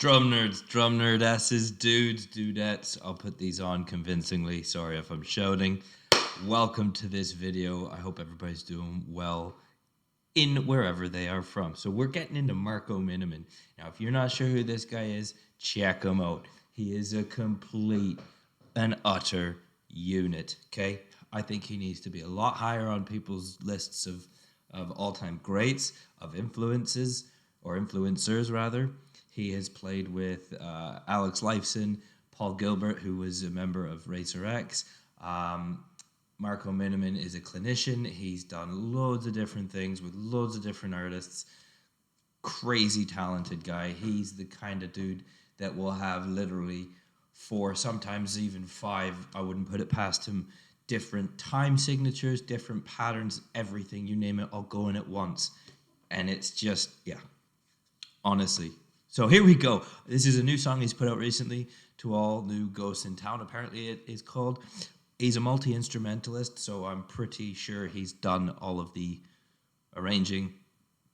Drum nerds, drum nerdesses, dudes, dudettes. I'll put these on convincingly. Sorry if I'm shouting. Welcome to this video. I hope everybody's doing well in wherever they are from. So we're getting into Marco Minnemann. Now, if you're not sure who this guy is, check him out. He is a complete and utter unit, okay? I think he needs to be a lot higher on people's lists of all-time greats, of influences, or influencers, rather. He has played with Alex Lifeson, Paul Gilbert, who was a member of Racer X. Marco Minnemann is a clinician. He's done loads of different things with loads of different artists. Crazy talented guy. He's the kind of dude that will have literally 4, sometimes even 5, I wouldn't put it past him, different time signatures, different patterns, everything, you name it, all going at once. And it's just, yeah, honestly. So here we go. This is a new song he's put out recently, To All New Ghosts in Town, apparently it is called. He's a multi-instrumentalist, so I'm pretty sure he's done all of the arranging,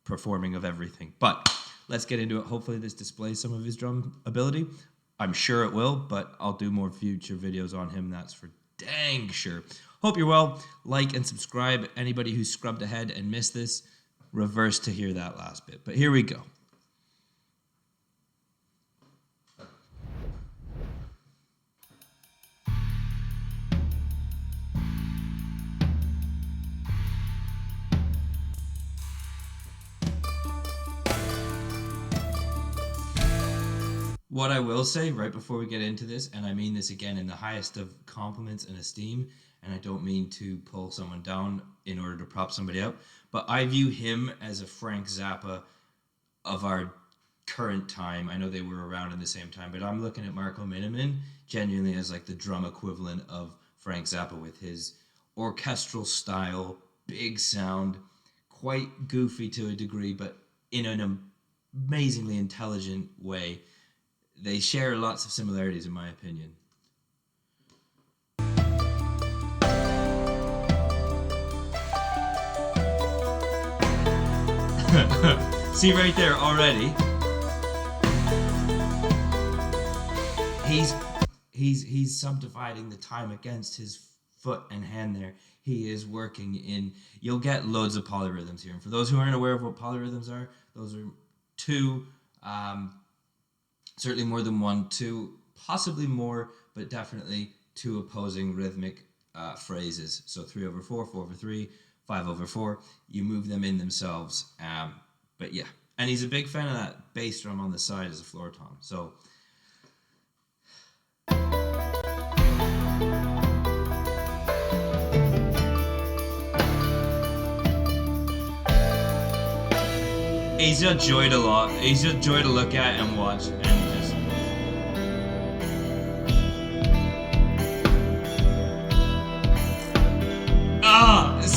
performing of everything. But let's get into it. Hopefully this displays some of his drum ability. I'm sure it will, but I'll do more future videos on him, that's for dang sure. Hope you're well. Like and subscribe. Anybody who scrubbed ahead and missed this, reverse to hear that last bit. But here we go. What I will say right before we get into this, and I mean this again in the highest of compliments and esteem, and I don't mean to pull someone down in order to prop somebody up, but I view him as a Frank Zappa of our current time. I know they were around in the same time, but I'm looking at Marco Minnemann genuinely as like the drum equivalent of Frank Zappa with his orchestral style, big sound, quite goofy to a degree, but in an amazingly intelligent way. They share lots of similarities, in my opinion. See right there already. He's subdividing the time against his foot and hand there. He is working in. You'll get loads of polyrhythms here. And for those who aren't aware of what polyrhythms are, those are 2. Certainly more than 1, 2, possibly more, but definitely 2 opposing rhythmic phrases. So 3/4, 4/3, 5/4. You move them in themselves. But yeah, and he's a big fan of that bass drum on the side as a floor tom. So he's a joy to lot. He's a joy to look at and watch, and just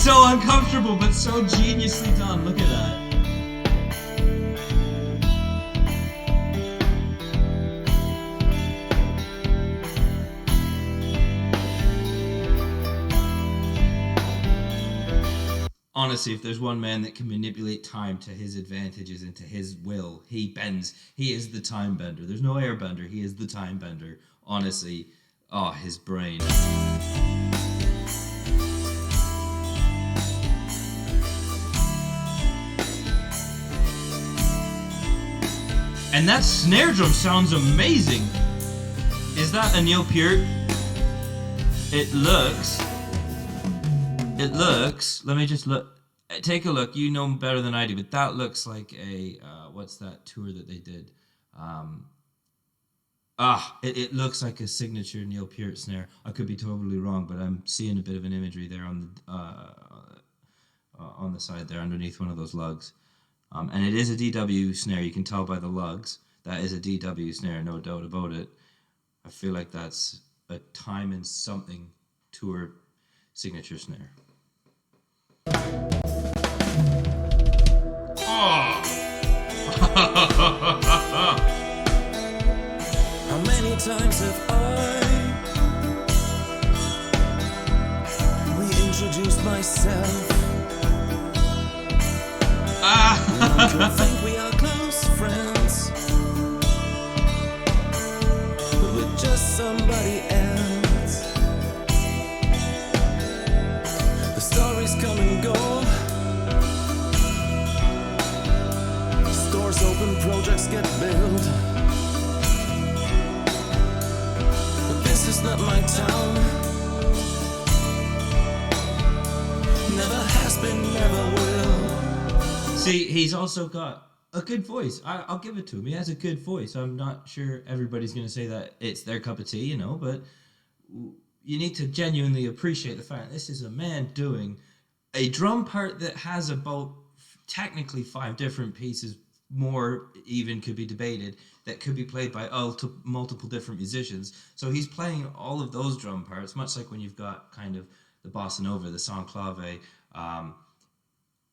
so uncomfortable, but so geniusly done. Look at that. Honestly, if there's one man that can manipulate time to his advantages and to his will, he bends. He is the time bender. There's no air bender. He is the time bender. Honestly, his brain. And that snare drum sounds amazing. Is that a Neil Peart? It looks, let me just look, take a look, you know better than I do, but that looks like a, what's that tour that they did? It looks like a signature Neil Peart snare. I could be totally wrong, but I'm seeing a bit of an imagery there on the side there underneath one of those lugs. And it is a DW snare, you can tell by the lugs. That is a DW snare, no doubt about it. I feel like that's a Time and Something tour signature snare. Oh! How many times have I reintroduced myself? I don't think we are close friends. somebody else. The stories come and go. Stores open, projects get built. But this is not my town. Never has been, never will. See, he's also got a good voice. I'll give it to him. He has a good voice. I'm not sure everybody's going to say that it's their cup of tea, you know, but you need to genuinely appreciate the fact this is a man doing a drum part that has about technically 5 different pieces, more even could be debated, that could be played by multiple different musicians. So he's playing all of those drum parts, much like when you've got kind of the bossa nova, the conclave.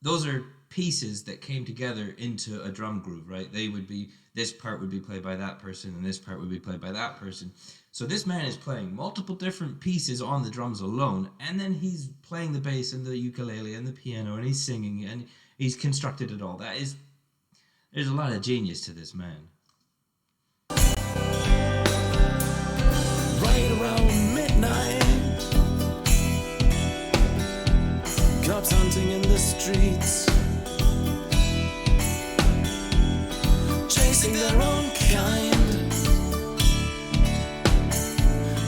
Those are pieces that came together into a drum groove, right? They would be, this part would be played by that person, and this part would be played by that person. So this man is playing multiple different pieces on the drums alone, and then he's playing the bass and the ukulele and the piano, and he's singing, and he's constructed it all. There's a lot of genius to this man. Right around midnight, cops hunting in the streets, chasing their own kind.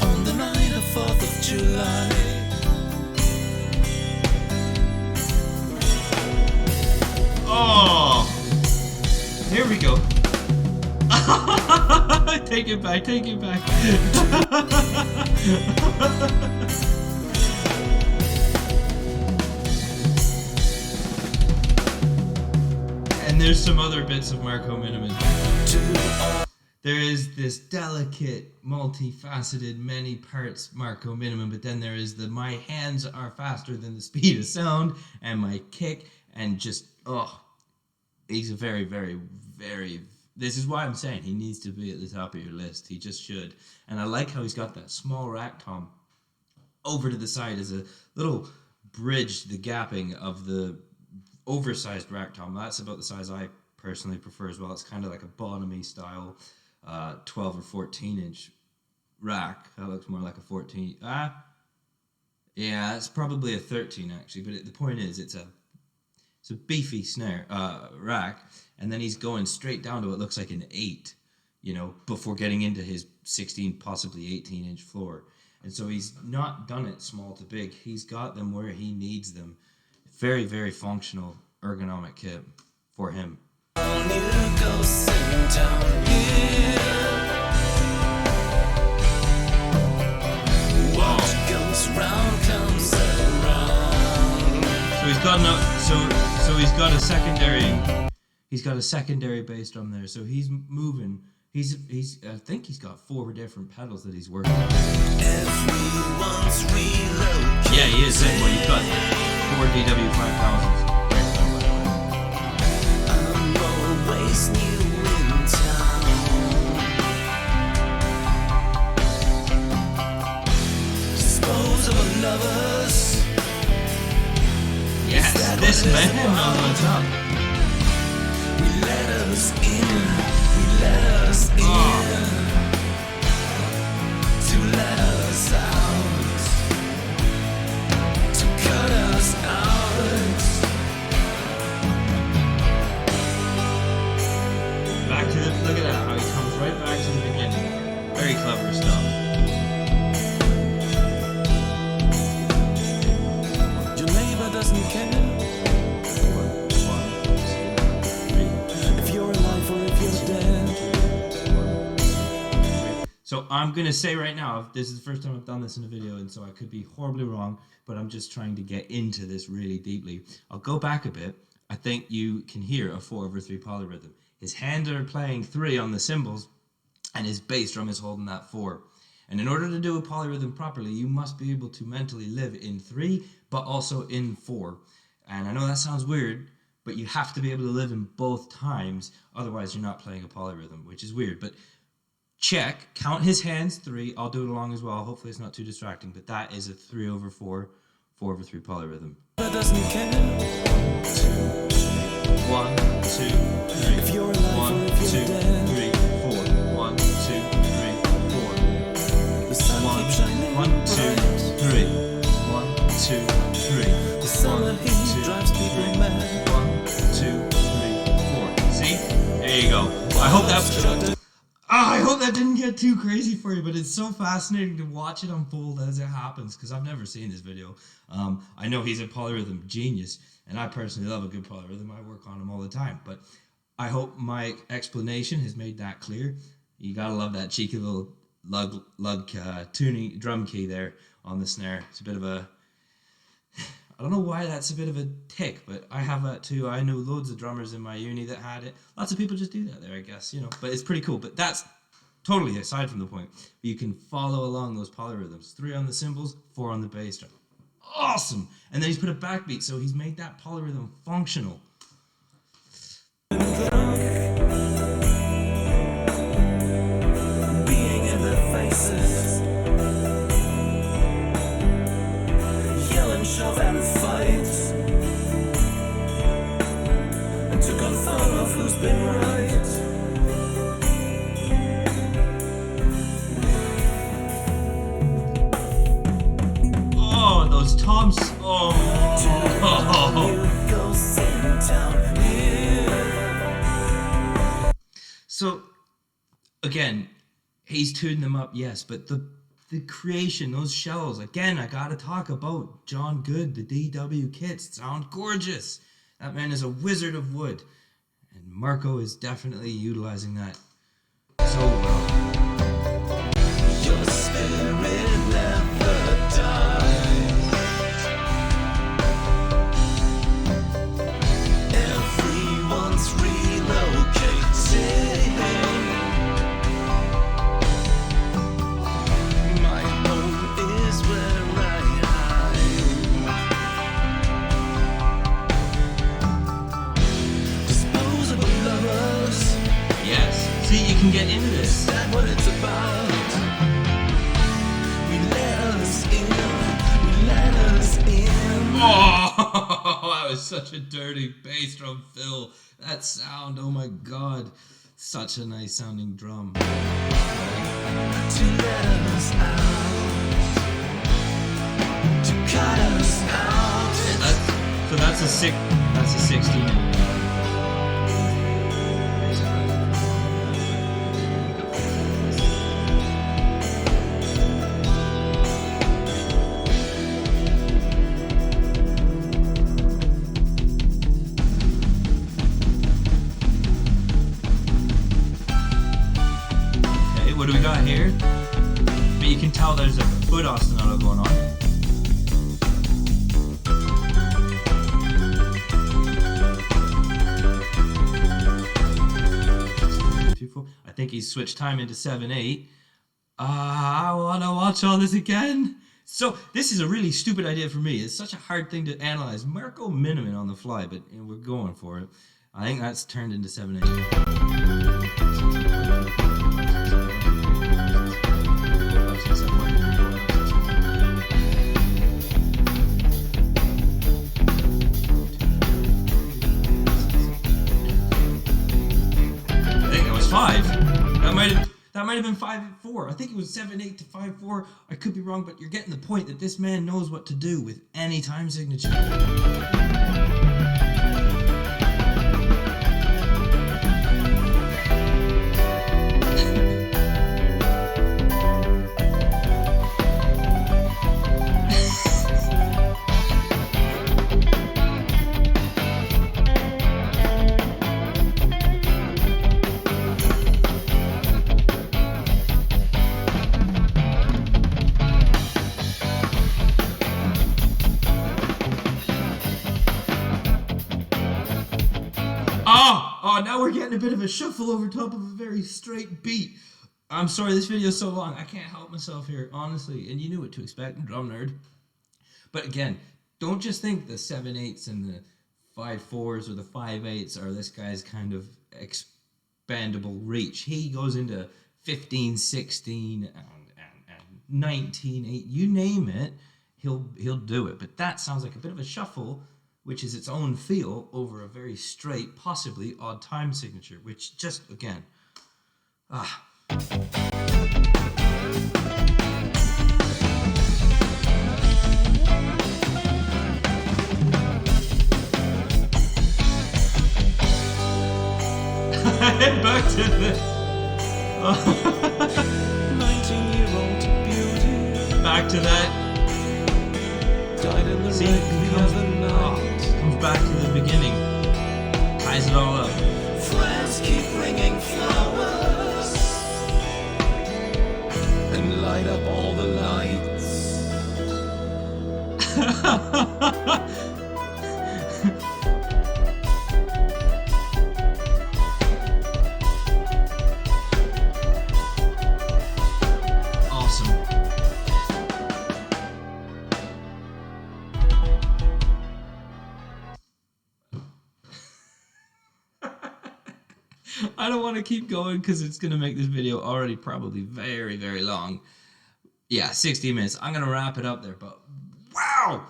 On the night of 4th of July, Oh, here we go. Take it back, take it back. And there's some other bits of Marco Minnemann. There is this delicate, multifaceted, many parts Marco Minnemann, but then there is the my hands are faster than the speed of sound, and my kick, and just, he's a very, very, very, this is why I'm saying he needs to be at the top of your list. He just should. And I like how he's got that small rack tom over to the side as a little bridge, the gapping of the oversized rack tom. That's about the size I personally prefer as well. It's kind of like a bottomy style 12 or 14 inch rack. That looks more like a 14. Yeah, it's probably a 13 actually, but the point is it's a beefy snare rack, and then he's going straight down to what looks like an 8, you know, before getting into his 16, possibly 18 inch floor. And so he's not done it small to big. He's got them where he needs them. Very, very functional ergonomic kit for him. So he's got a secondary. He's got a secondary bass drum there. So he's moving. He's I think he's got 4 different pedals that he's working on. Yeah, he is. Well, you've got 4 DW 5000s. I'm always new in town. Dispose of lovers. Yes, this man on top. We let us in. We let us in. To let us out. To cut us out. Back to the, look at that, how he comes right back to the beginning. Very clever stuff. Your neighbor doesn't care if you're alive or if you're dead. So I'm going to say right now, this is the first time I've done this in a video, and so I could be horribly wrong, but I'm just trying to get into this really deeply. I'll go back a bit. I think you can hear a 4/3 polyrhythm. His hands are playing 3 on the cymbals, and his bass drum is holding that 4. And in order to do a polyrhythm properly, you must be able to mentally live in 3, but also in 4. And I know that sounds weird, but you have to be able to live in both times, otherwise you're not playing a polyrhythm, which is weird. But check, count his hands 3. I'll do it along as well. Hopefully it's not too distracting, but that is a 3/4, 4/3 polyrhythm. Doesn't care 1, 2, 3. if you're alive 1, or if 2, you're dead. 3, 4. 1, 2, 3, 4. I hope that didn't get too crazy for you, but it's so fascinating to watch it unfold as it happens, because I've never seen this video. I know he's a polyrhythm genius, and I personally love a good polyrhythm. I work on them all the time, but I hope my explanation has made that clear. You gotta love that cheeky little lug tuning drum key there on the snare. It's a bit of a... I don't know why that's a bit of a tick, but I have that too. I know loads of drummers in my uni that had it. Lots of people just do that there, I guess, you know. But it's pretty cool. But that's totally aside from the point. You can follow along those polyrhythms. 3 on the cymbals, 4 on the bass drum. Awesome! And then he's put a backbeat, so he's made that polyrhythm functional. Being in their faces, yelling, shove and fight, and to confirm of who's been right. Oh, those toms! Oh! So, again, he's tuning them up, yes, but the creation, those shells, again, I gotta talk about John Good, the DW kits, sound gorgeous. That man is a wizard of wood, and Marco is definitely utilizing that so well. Your spirit never dies. Everyone's relocating. My home is where I hide. Disposable lovers. Yes, see, you can get into this. Is that what it's about? We let us in. We let us in. Oh, that was such a dirty bass drum fill. That sound, oh my god. Such a nice sounding drum. To let us out. To cut us out. So that's a 16. What do we got here? But you can tell there's a foot ostinato going on. I think he's switched time into 7/8. I wanna watch all this again. So this is a really stupid idea for me. It's such a hard thing to analyze. Marco Minnemann on the fly, but you know, we're going for it. I think that's turned into 7/8. I think it was 5. That might have been 5/4. I think it was 7/8 to 5/4. I could be wrong, but you're getting the point that this man knows what to do with any time signature. Oh, now we're getting a bit of a shuffle over top of a very straight beat. I'm sorry, this video is so long. I can't help myself here, honestly. And you knew what to expect, drum nerd. But again, don't just think the 7/8s and the 5/4s or the 5/8s are this guy's kind of expandable reach. He goes into 15, 16, and 19, 8, you name it, he'll do it. But that sounds like a bit of a shuffle, which is its own feel over a very straight, possibly odd time signature, which just, again, back to the 19-year-old beauty back to that. died in the See, wreck it the comes, other night. comes back to the beginning, ties it all up. Friends keep bringing flowers and light up all the lights. Awesome. I don't want to keep going because it's going to make this video already probably very, very long. Yeah, 60 minutes. I'm going to wrap it up there, but wow!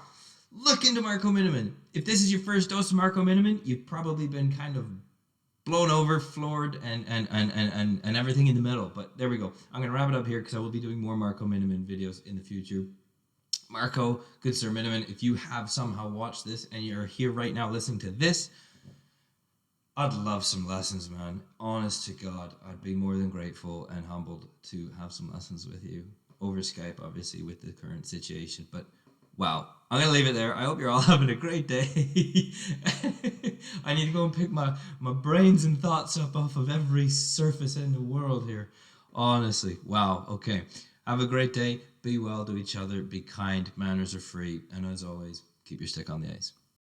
Look into Marco Minnemann. If this is your first dose of Marco Minnemann, you've probably been kind of blown over, floored, and everything in the middle. But there we go. I'm going to wrap it up here because I will be doing more Marco Minnemann videos in the future. Marco, good Sir Minnemann, if you have somehow watched this and you're here right now listening to this, I'd love some lessons, man. Honest to God, I'd be more than grateful and humbled to have some lessons with you. Over Skype, obviously, with the current situation. But, wow. I'm going to leave it there. I hope you're all having a great day. I need to go and pick my brains and thoughts up off of every surface in the world here. Honestly. Wow. Okay. Have a great day. Be well to each other. Be kind. Manners are free. And as always, keep your stick on the ice.